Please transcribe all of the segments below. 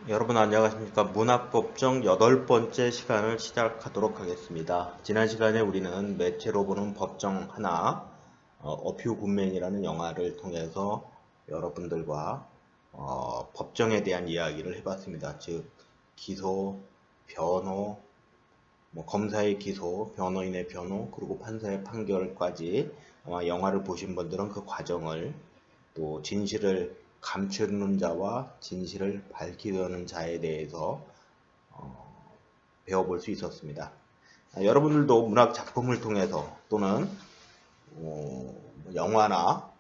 여러분 안녕하십니까. 문학법정 8번째 시간을 시작하도록 하겠습니다. 지난 시간에 우리는 매체로 보는 법정 하나, 어퓨 굿맨이라는 영화를 통해서 여러분들과 법정에 대한 이야기를 해봤습니다. 즉 기소, 변호, 검사의 기소, 변호인의 변호, 그리고 판사의 판결까지 아마 영화를 보신 분들은 그 과정을, 또 진실을 감추는 자와 진실을 밝히려는 자에 대해서 배워볼 수 있었습니다. 여러분들도 문학 작품을 통해서 또는 영화나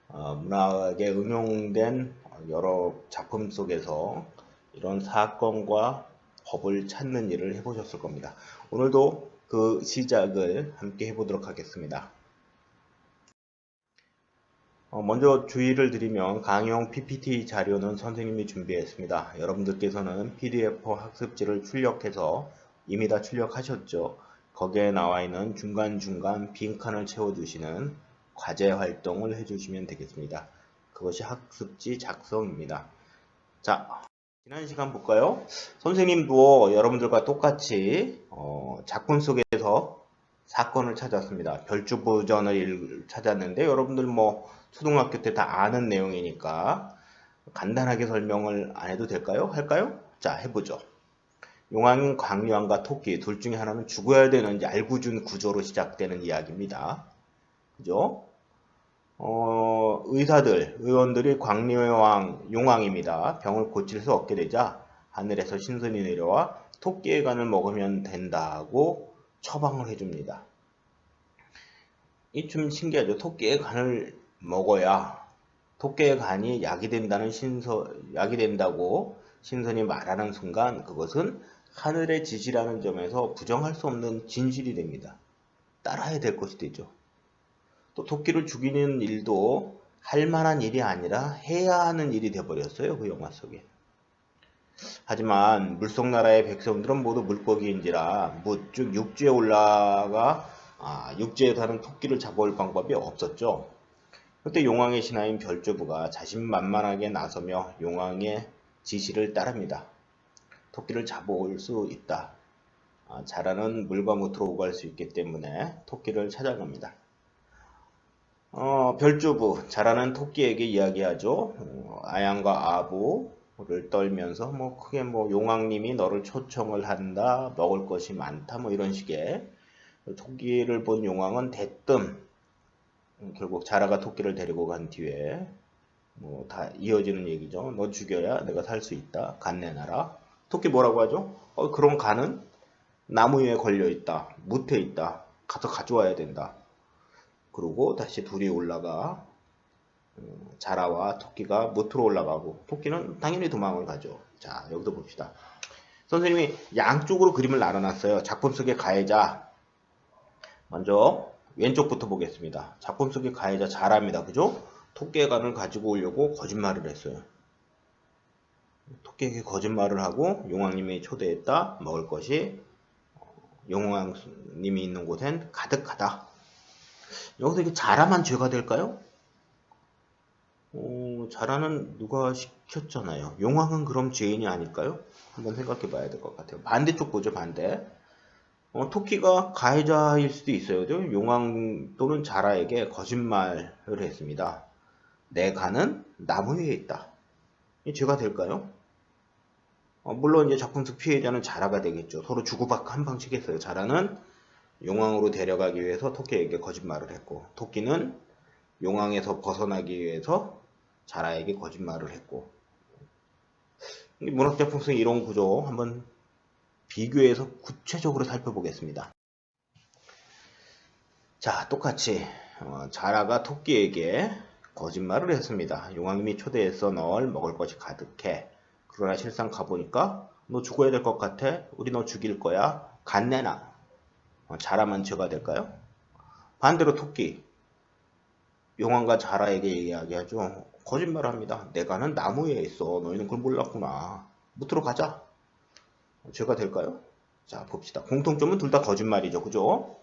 문학에 응용된 여러 작품 속에서 이런 사건과 법을 찾는 일을 해보셨을 겁니다. 오늘도 그 시작을 함께 해보도록 하겠습니다. 먼저 주의를 드리면 강의용 PPT 자료는 선생님이 준비했습니다. 여러분들께서는 PDF 학습지를 출력해서 이미 다 출력하셨죠. 거기에 나와 있는 중간중간 빈칸을 채워주시는 과제 활동을 해주시면 되겠습니다. 그것이 학습지 작성입니다. 자, 지난 시간 볼까요? 선생님도 여러분들과 똑같이 작품 속에서 사건을 찾았습니다. 별주부전을 찾았는데 여러분들 초등학교 때 다 아는 내용이니까 간단하게 설명을 안 해도 될까요? 할까요? 자, 해보죠. 용왕, 광유왕과 토끼 둘 중에 하나는 죽어야 되는 얄궂은 구조로 시작되는 이야기입니다. 그죠? 의원들이 광유왕, 용왕입니다. 병을 고칠 수 없게 되자 하늘에서 신선이 내려와 토끼의 간을 먹으면 된다고 처방을 해줍니다. 이 좀 신기하죠. 토끼의 간을 먹어야 토끼의 간이 약이 된다고 신선이 말하는 순간 그것은 하늘의 지시라는 점에서 부정할 수 없는 진실이 됩니다. 따라야 될 것이 되죠. 또 토끼를 죽이는 일도 할 만한 일이 아니라 해야 하는 일이 되어버렸어요. 그 영화 속에. 하지만 물속나라의 백성들은 모두 물고기인지라 즉 육지에 올라가 육지에 사는 토끼를 잡아올 방법이 없었죠. 그때 용왕의 신하인 별주부가 자신만만하게 나서며 용왕의 지시를 따릅니다. 토끼를 잡아올 수 있다. 자라는 물과 무트로 오갈 수 있기 때문에 토끼를 찾아갑니다. 별주부, 자라는 토끼에게 이야기하죠. 아양과 아부를 떨면서 크게 용왕님이 너를 초청을 한다, 먹을 것이 많다, 이런 식의. 토끼를 본 용왕은 대뜸 결국 자라가 토끼를 데리고 간 뒤에 다 이어지는 얘기죠. 너 죽여야 내가 살 수 있다. 간 내놔라. 토끼 뭐라고 하죠? 그런 간은 나무 위에 걸려 있다. 무태 있다. 가서 가져와야 된다. 그리고 다시 둘이 올라가 자라와 토끼가 무트로 올라가고 토끼는 당연히 도망을 가죠. 자, 여기도 봅시다. 선생님이 양쪽으로 그림을 나눠놨어요. 작품 속의 가해자. 먼저 왼쪽부터 보겠습니다. 작품 속의 가해자 자라입니다. 그죠? 토끼의 간을 가지고 오려고 거짓말을 했어요. 토끼에게 거짓말을 하고 용왕님이 초대했다. 먹을 것이 용왕님이 있는 곳엔 가득하다. 여기서 이게 자라만 죄가 될까요? 자라는 누가 시켰잖아요. 용왕은 그럼 죄인이 아닐까요? 한번 생각해 봐야 될 것 같아요. 반대쪽 보죠, 반대. 토끼가 가해자일 수도 있어요. 용왕 또는 자라에게 거짓말을 했습니다. 내 간은 나무 위에 있다. 이 죄가 될까요? 물론 이제 작품 속 피해자는 자라가 되겠죠. 서로 주고받고 한 방씩 했어요. 자라는 용왕으로 데려가기 위해서 토끼에게 거짓말을 했고, 토끼는 용왕에서 벗어나기 위해서 자라에게 거짓말을 했고. 문학작품 속 이런 구조 한번 비교해서 구체적으로 살펴보겠습니다. 자, 똑같이 자라가 토끼에게 거짓말을 했습니다. 용왕님이 초대해서 널 먹을 것이 가득해. 그러나 실상 가보니까 너 죽어야 될 것 같아. 우리 너 죽일 거야. 간 내놔. 자라만 죄가 될까요? 반대로 토끼. 용왕과 자라에게 이야기하죠. 거짓말합니다. 내 간은 나무 위에 있어. 너희는 그걸 몰랐구나. 무트로 가자. 죄가 될까요? 자, 봅시다. 공통점은 둘 다 거짓말이죠. 그죠?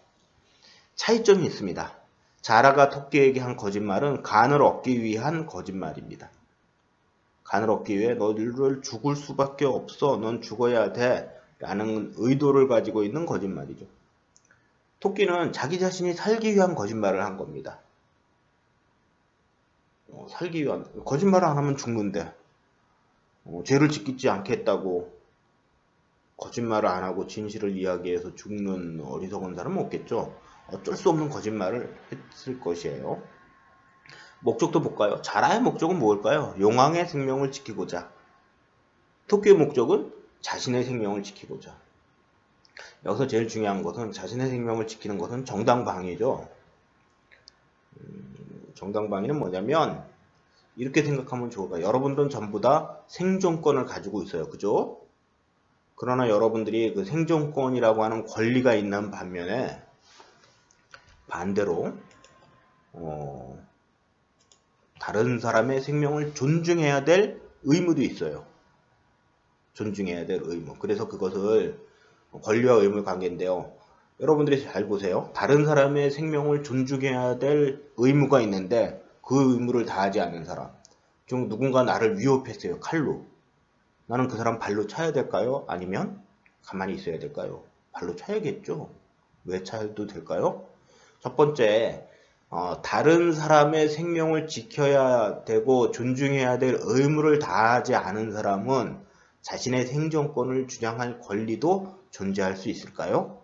차이점이 있습니다. 자라가 토끼에게 한 거짓말은 간을 얻기 위한 거짓말입니다. 간을 얻기 위해 너를 죽을 수밖에 없어. 넌 죽어야 돼. 라는 의도를 가지고 있는 거짓말이죠. 토끼는 자기 자신이 살기 위한 거짓말을 한 겁니다. 살기 위한, 거짓말을 안 하면 죽는데, 죄를 짓지 않겠다고 거짓말을 안 하고 진실을 이야기해서 죽는 어리석은 사람은 없겠죠. 어쩔 수 없는 거짓말을 했을 것이에요. 목적도 볼까요? 자라의 목적은 무엇일까요? 용왕의 생명을 지키고자. 토끼의 목적은 자신의 생명을 지키고자. 여기서 제일 중요한 것은 자신의 생명을 지키는 것은 정당방위죠. 정당방위는 뭐냐면 이렇게 생각하면 좋을까요? 여러분들은 전부 다 생존권을 가지고 있어요. 그죠? 그러나 여러분들이 그 생존권이라고 하는 권리가 있는 반면에 반대로 다른 사람의 생명을 존중해야 될 의무도 있어요. 존중해야 될 의무. 그래서 그것을 권리와 의무 관계인데요. 여러분들이 잘 보세요. 다른 사람의 생명을 존중해야 될 의무가 있는데 그 의무를 다하지 않는 사람. 좀 누군가 나를 위협했어요. 칼로. 나는 그 사람 발로 차야 될까요? 아니면 가만히 있어야 될까요? 발로 차야겠죠. 왜 차도 될까요? 첫 번째, 다른 사람의 생명을 지켜야 되고 존중해야 될 의무를 다하지 않은 사람은 자신의 생존권을 주장할 권리도 존재할 수 있을까요?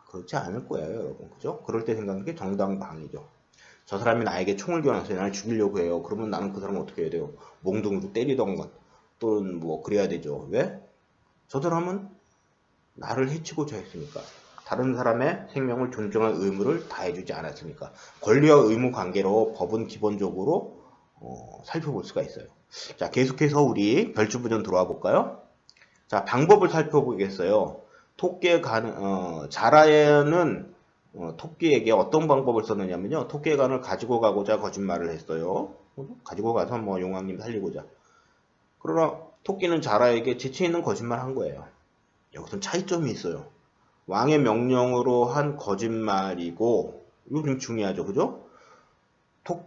그렇지 않을 거예요, 여러분. 그죠? 그럴 때 생각하는 게 정당방위죠. 저 사람이 나에게 총을 겨눴어요. 나를 죽이려고 해요. 그러면 나는 그 사람을 어떻게 해야 돼요? 몽둥이로 때리던가 또는 뭐 그래야 되죠. 왜? 저 사람은 나를 해치고자 했으니까. 다른 사람의 생명을 존중할 의무를 다해주지 않았으니까. 권리와 의무 관계로 법은 기본적으로 살펴볼 수가 있어요. 자, 계속해서 우리 별주부전 들어와 볼까요? 자, 방법을 살펴보겠어요. 자라에는 토끼에게 어떤 방법을 썼느냐면요. 토끼의 간을 가지고 가고자 거짓말을 했어요. 가지고 가서 뭐 용왕님 살리고자. 그러나 토끼는 자라에게 재치 있는 거짓말을 한 거예요. 여기서는 차이점이 있어요. 왕의 명령으로 한 거짓말이고, 이거 좀 중요하죠, 그죠?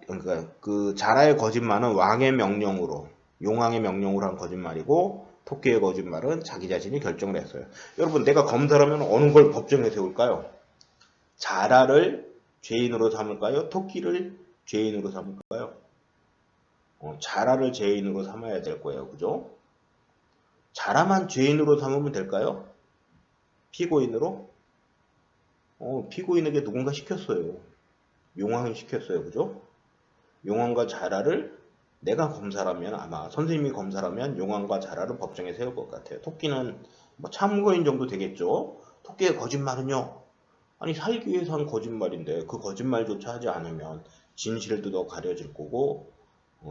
그러니까 그 자라의 거짓말은 왕의 명령으로, 용왕의 명령으로 한 거짓말이고, 토끼의 거짓말은 자기 자신이 결정을 했어요. 여러분, 내가 검사라면 어느 걸 법정에 세울까요? 자라를 죄인으로 삼을까요? 토끼를 죄인으로 삼을까요? 자라를 죄인으로 삼아야 될 거예요, 그죠? 자라만 죄인으로 삼으면 될까요? 피고인으로? 피고인에게 누군가 시켰어요. 용왕이 시켰어요. 그죠? 용왕과 자라를 내가 검사라면 아마 선생님이 검사라면 용왕과 자라를 법정에 세울 것 같아요. 토끼는 뭐 참고인 정도 되겠죠? 토끼의 거짓말은요. 아니 살기 위해서 한 거짓말인데 그 거짓말조차 하지 않으면 진실도 가려질 거고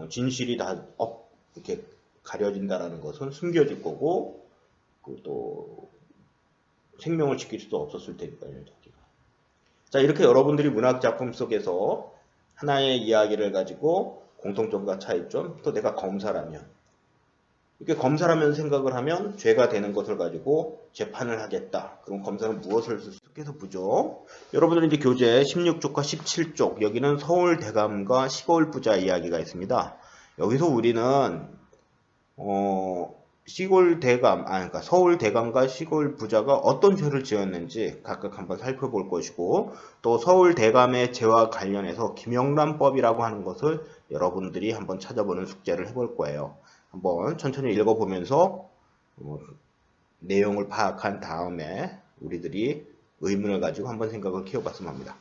진실이 다 이렇게 가려진다라는 것은 숨겨질 거고 또 생명을 지킬 수도 없었을 테니까요. 토끼가. 자, 이렇게 여러분들이 문학작품 속에서 하나의 이야기를 가지고 공통점과 차이점, 또 내가 검사라면 이렇게 검사라면 생각을 하면 죄가 되는 것을 가지고 재판을 하겠다. 그럼 검사는 무엇을 계속해서 보죠. 여러분들은 이제 교재 16쪽과 17쪽 여기는 서울 대감과 시골 부자 이야기가 있습니다. 여기서 우리는 시골 대감, 그러니까 서울 대감과 시골 부자가 어떤 죄를 지었는지 각각 한번 살펴볼 것이고, 또 서울 대감의 죄와 관련해서 김영란법이라고 하는 것을 여러분들이 한번 찾아보는 숙제를 해볼 거예요. 한번 천천히 읽어보면서 내용을 파악한 다음에 우리들이 의문을 가지고 한번 생각을 키워봤으면 합니다.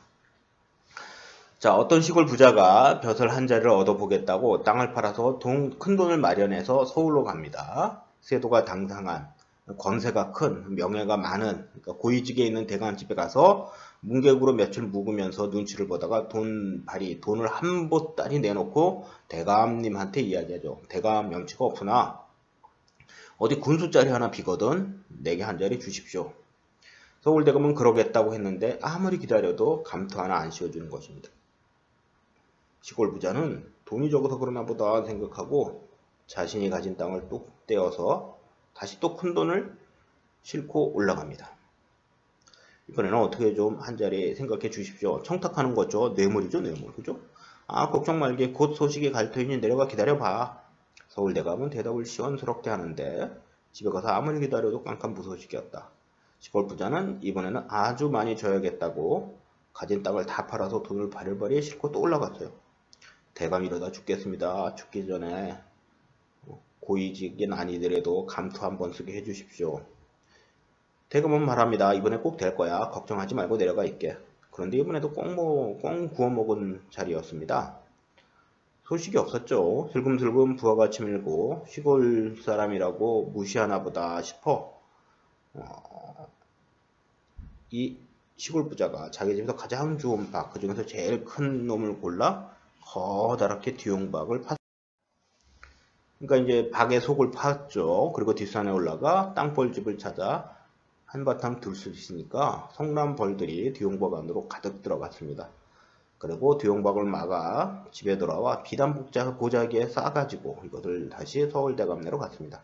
자, 어떤 시골 부자가 벼슬 한 자리를 얻어보겠다고 땅을 팔아서 큰 돈을 마련해서 서울로 갑니다. 세도가 당상한, 권세가 큰, 명예가 많은, 그러니까 고위직에 있는 대감집에 가서 문객으로 며칠 묵으면서 눈치를 보다가 돈을 한 보따리 내놓고 대감님한테 이야기하죠. 대감 명치가 없으나 어디 군수자리 하나 비거든 내게 한 자리 주십시오. 서울대감은 그러겠다고 했는데 아무리 기다려도 감투 하나 안 씌워주는 것입니다. 시골 부자는 돈이 적어서 그러나 보다 생각하고 자신이 가진 땅을 뚝 떼어서 다시 또 큰 돈을 싣고 올라갑니다. 이번에는 어떻게 좀 한 자리 생각해 주십시오. 청탁하는 거죠. 뇌물이죠, 뇌물. 그죠? 걱정 말게 곧 소식이 갈 터이니 내려가 기다려봐. 서울대감은 대답을 시원스럽게 하는데 집에 가서 아무리 기다려도 깜깜무소식이었다. 시골 부자는 이번에는 아주 많이 줘야겠다고 가진 땅을 다 팔아서 돈을 바리바리 싣고 또 올라갔어요. 대감 이러다 죽겠습니다. 죽기 전에 고위직인 아니더라도 감투 한번 쓰게 해주십시오. 대감은 말합니다. 이번에 꼭 될 거야. 걱정하지 말고 내려가 있게. 그런데 이번에도 꽁 구워 먹은 자리였습니다. 소식이 없었죠. 슬금슬금 부하가 치밀고 시골 사람이라고 무시하나 보다 싶어 이 시골 부자가 자기 집에서 가장 좋은 박, 그 중에서 제일 큰 놈을 골라 커다랗게 뒤용박을 팠. 그러니까 이제 박의 속을 팠죠. 그리고 뒷산에 올라가 땅벌집을 찾아 한바탕 둘 수 있으니까 성남벌들이 뒤용박 안으로 가득 들어갔습니다. 그리고 뒤용박을 막아 집에 돌아와 비단 보자기에 싸가지고 이것을 다시 서울대감내로 갔습니다.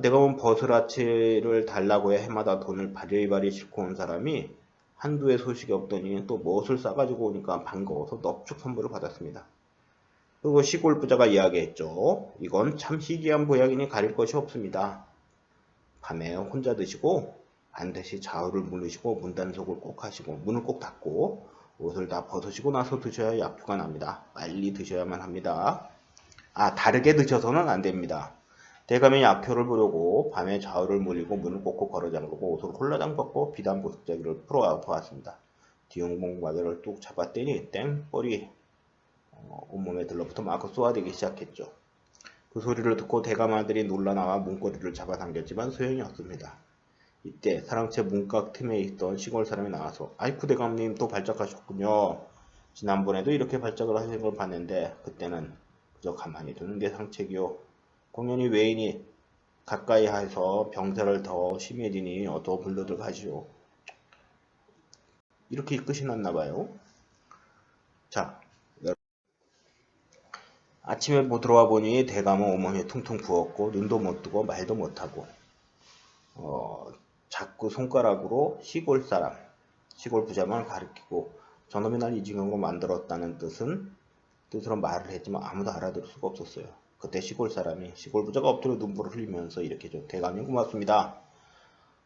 대감은 버스라치를 달라고 해 해마다 돈을 바리바리 싣고 온 사람이 한두 해 소식이 없더니 또 무엇을 싸가지고 오니까 반가워서 넙죽 선물을 받았습니다. 그리고 시골 부자가 이야기했죠. 이건 참 희귀한 보약이니 가릴 것이 없습니다. 밤에 혼자 드시고 반드시 좌우를 물으시고 문단속을 꼭 하시고 문을 꼭 닫고 옷을 다 벗으시고 나서 드셔야 약효가 납니다. 빨리 드셔야만 합니다. 다르게 드셔서는 안 됩니다. 대감이 약효를 보려고 밤에 좌우를 물리고 문을 꼭꼭 걸어 잠그고 옷을 홀라당 벗고 비단 보자기를 풀어 보았습니다. 뒤용봉 마개를 뚝 잡았더니 땡벌이 온몸에 들러붙어 마구 쏘아대기 시작했죠. 그 소리를 듣고 대감 아들이 놀라나와 문고리를 잡아당겼지만 소용이 없습니다. 이때 사랑채 문각 틈에 있던 시골 사람이 나와서 아이쿠 대감님 또 발작하셨군요. 지난번에도 이렇게 발작을 하시는 걸 봤는데 그때는 그저 가만히 두는 게 상책이요. 공연히 외인이 가까이 해서 병사를 더 심해지니 어서 불러들 가시오. 이렇게 끝이 났나봐요. 자, 아침에 들어와 보니 대감은 온몸이 퉁퉁 부었고 눈도 못 뜨고 말도 못하고 자꾸 손가락으로 시골 사람, 시골 부자만 가리키고 저놈이 날 이 지경으로 만들었다는 뜻으로 말을 했지만 아무도 알아들을 수가 없었어요. 그때 시골 사람이 시골 부자가 엎드려 눈물을 흘리면서 이렇게 좀 대감님 고맙습니다.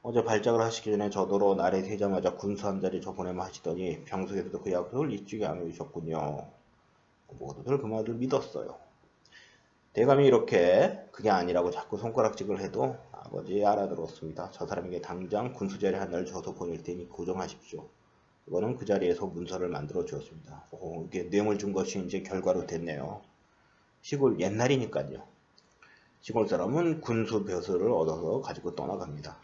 어제 발작을 하시기 전에 저더러 날에 새자마자 군수 한 자리 저보내면 하시더니 병석에서도 그 약속을 일찍이 안 해주셨군요. 모두들 그 말을 믿었어요. 대감이 이렇게 그게 아니라고 자꾸 손가락질을 해도 아버지 알아들었습니다. 저 사람에게 당장 군수 자리 하나를 줘서 보낼 테니 고정하십시오. 이거는 그 자리에서 문서를 만들어 주었습니다. 이게 뇌물 준 것이 이제 결과로 됐네요. 시골 옛날이니까요. 시골 사람은 군수 벼슬을 얻어서 가지고 떠나갑니다.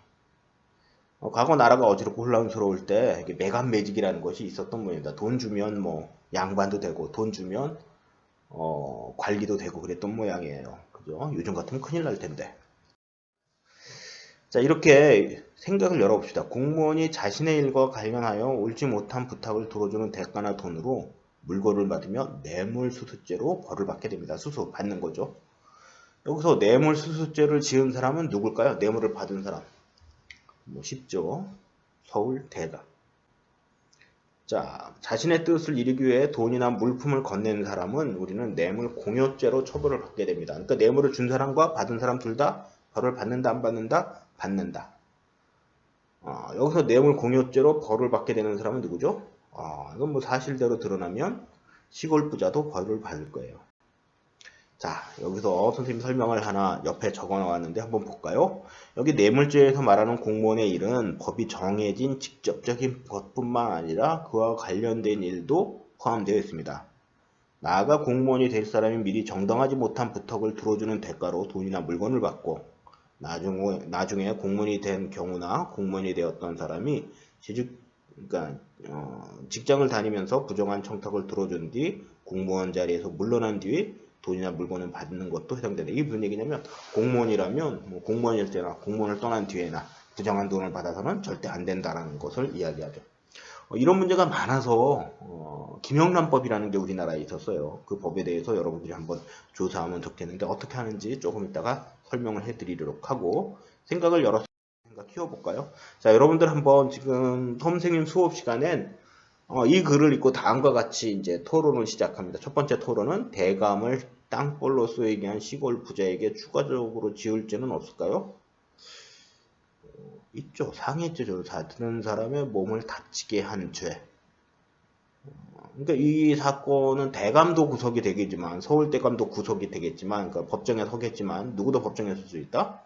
과거 나라가 어지럽고 혼란스러울 때 매간매직이라는 것이 있었던 모양입니다. 돈 주면 뭐 양반도 되고 돈 주면 관리도 되고 그랬던 모양이에요. 그죠? 요즘 같으면 큰일 날 텐데. 자, 이렇게 생각을 열어봅시다. 공무원이 자신의 일과 관련하여 옳지 못한 부탁을 들어주는 대가나 돈으로 물건을 받으면 뇌물수수죄로 벌을 받게 됩니다. 수수 받는 거죠. 여기서 뇌물수수죄를 지은 사람은 누굴까요? 뇌물을 받은 사람. 뭐 쉽죠. 서울대감. 자, 자신의 뜻을 이루기 위해 돈이나 물품을 건네는 사람은 우리는 뇌물공여죄로 처벌을 받게 됩니다. 그러니까 뇌물을 준 사람과 받은 사람 둘 다 벌을 받는다 안 받는다? 받는다. 여기서 뇌물공여죄로 벌을 받게 되는 사람은 누구죠? 이건 뭐 사실대로 드러나면 시골 부자도 벌을 받을 거예요. 자, 여기서 선생님 설명을 하나 옆에 적어 놓았는데 한번 볼까요? 여기 뇌물죄에서 말하는 공무원의 일은 법이 정해진 직접적인 것뿐만 아니라 그와 관련된 일도 포함되어 있습니다. 나아가 공무원이 될 사람이 미리 정당하지 못한 부탁을 들어주는 대가로 돈이나 물건을 받고 나중에 공무원이 된 경우나 공무원이 되었던 사람이 직장을 다니면서 부정한 청탁을 들어준 뒤 공무원 자리에서 물러난 뒤 돈이나 물건을 받는 것도 해당된다. 이게 무슨 얘기냐면 공무원이라면 뭐 공무원일 때나 공무원을 떠난 뒤에나 부정한 돈을 받아서는 절대 안 된다라는 것을 이야기하죠. 이런 문제가 많아서 김영란법이라는 게 우리나라에 있었어요. 그 법에 대해서 여러분들이 한번 조사하면 좋겠는데 어떻게 하는지 조금 이따가 설명을 해드리도록 하고 생각을 열어서 생각 키워볼까요? 자, 여러분들 한번 지금 선생님 수업 시간엔 이 글을 읽고 다음과 같이 이제 토론을 시작합니다. 첫 번째 토론은 대감을 땅벌로서 얘기한 시골 부자에게 추가적으로 지을 죄는 없을까요? 있죠. 상해죄죠. 다른 사람의 몸을 다치게 한 죄. 그러니까 이 사건은 대감도 구속이 되겠지만, 서울대감도 구속이 되겠지만, 그러니까 법정에 서겠지만, 누구도 법정에 설 수 있다?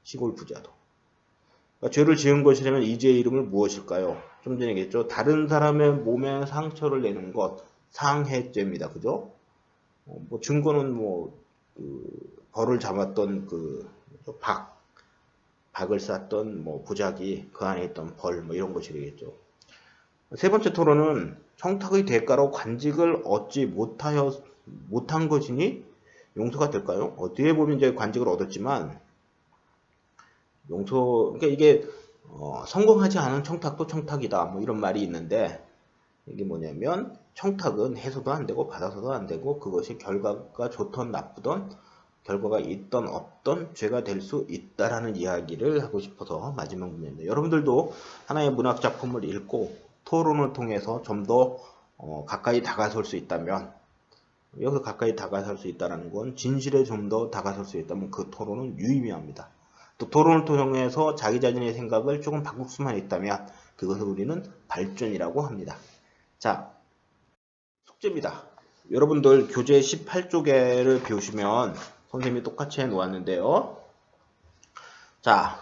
시골 부자도. 그러니까 죄를 지은 것이라면 이 죄의 이름을 무엇일까요? 좀 전에 얘기했죠. 다른 사람의 몸에 상처를 내는 것, 상해죄입니다. 그죠? 뭐 증거는 벌을 잡았던 박을 쌌던 부작이 그 안에 있던 벌 이런 것이 되겠죠. 세 번째 토론은 청탁의 대가로 관직을 얻지 못한 것이니 용서가 될까요? 뒤에 보면 이제 관직을 얻었지만 그러니까 이게 성공하지 않은 청탁도 청탁이다 이런 말이 있는데 이게 뭐냐면 청탁은 해서도 안 되고 받아서도 안 되고 그것이 결과가 좋던 나쁘던 결과가 있던 없던 죄가 될 수 있다라는 이야기를 하고 싶어서 마지막 문제입니다. 여러분들도 하나의 문학 작품을 읽고 토론을 통해서 좀 더 가까이 다가설 수 있다면 여기서 가까이 다가설 수 있다는 건 진실에 좀 더 다가설 수 있다면 그 토론은 유의미합니다. 또 토론을 통해서 자기 자신의 생각을 조금 바꿀 수만 있다면 그것을 우리는 발전이라고 합니다. 자, 숙제입니다. 여러분들 교재 18쪽에를 보시면 선생님이 똑같이 해놓았는데요. 자,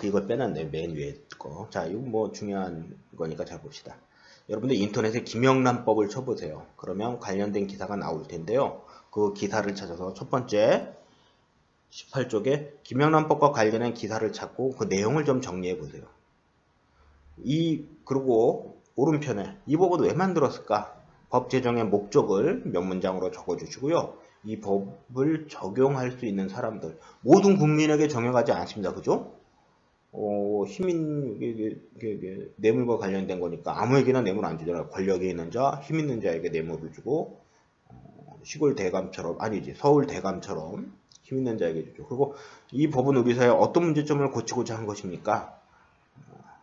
이걸 빼놨네. 맨 위에 거. 자, 이거 중요한 거니까 잘 봅시다. 여러분들 인터넷에 김영란법을 쳐보세요. 그러면 관련된 기사가 나올 텐데요. 그 기사를 찾아서 첫 번째 18쪽에 김영란법과 관련된 기사를 찾고 그 내용을 좀 정리해 보세요. 그리고 오른편에 이 법은 왜 만들었을까? 법 제정의 목적을 몇 문장으로 적어주시고요. 이 법을 적용할 수 있는 사람들 모든 국민에게 적용하지 않습니다. 그죠? 뇌물과 관련된 거니까 아무에게나 뇌물 안 주잖아요. 권력이 있는 자, 힘 있는 자에게 뇌물을 주고 시골 대감처럼 아니지 서울 대감처럼 힘 있는 자에게 주죠. 그리고 이 법은 우리 사회에 어떤 문제점을 고치고자 한 것입니까?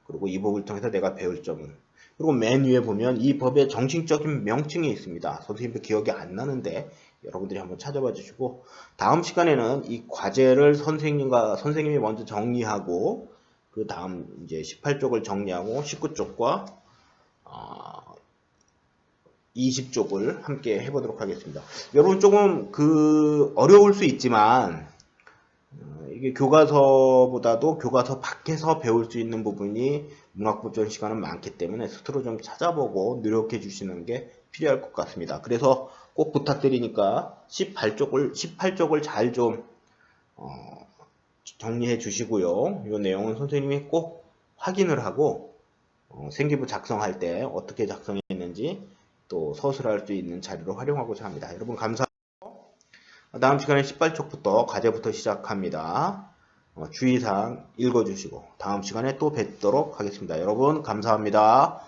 그리고 이 법을 통해서 내가 배울 점은 그리고 맨 위에 보면 이 법의 정신적인 명칭이 있습니다. 선생님도 기억이 안 나는데 여러분들이 한번 찾아봐 주시고 다음 시간에는 이 과제를 선생님이 먼저 정리하고 그 다음 이제 18쪽을 정리하고 19쪽과 20쪽을 함께 해보도록 하겠습니다. 여러분 조금 어려울 수 있지만 이게 교과서보다도 교과서 밖에서 배울 수 있는 부분이 문학보존 시간은 많기 때문에 스스로 좀 찾아보고 노력해 주시는 게 필요할 것 같습니다. 그래서 꼭 부탁드리니까 18쪽을 잘 좀 정리해 주시고요. 이 내용은 선생님이 꼭 확인을 하고 생기부 작성할 때 어떻게 작성했는지 또 서술할 수 있는 자료로 활용하고자 합니다. 여러분 감사합니다. 다음 시간에 18쪽부터 과제부터 시작합니다. 주의사항 읽어주시고 다음 시간에 또 뵙도록 하겠습니다. 여러분 감사합니다.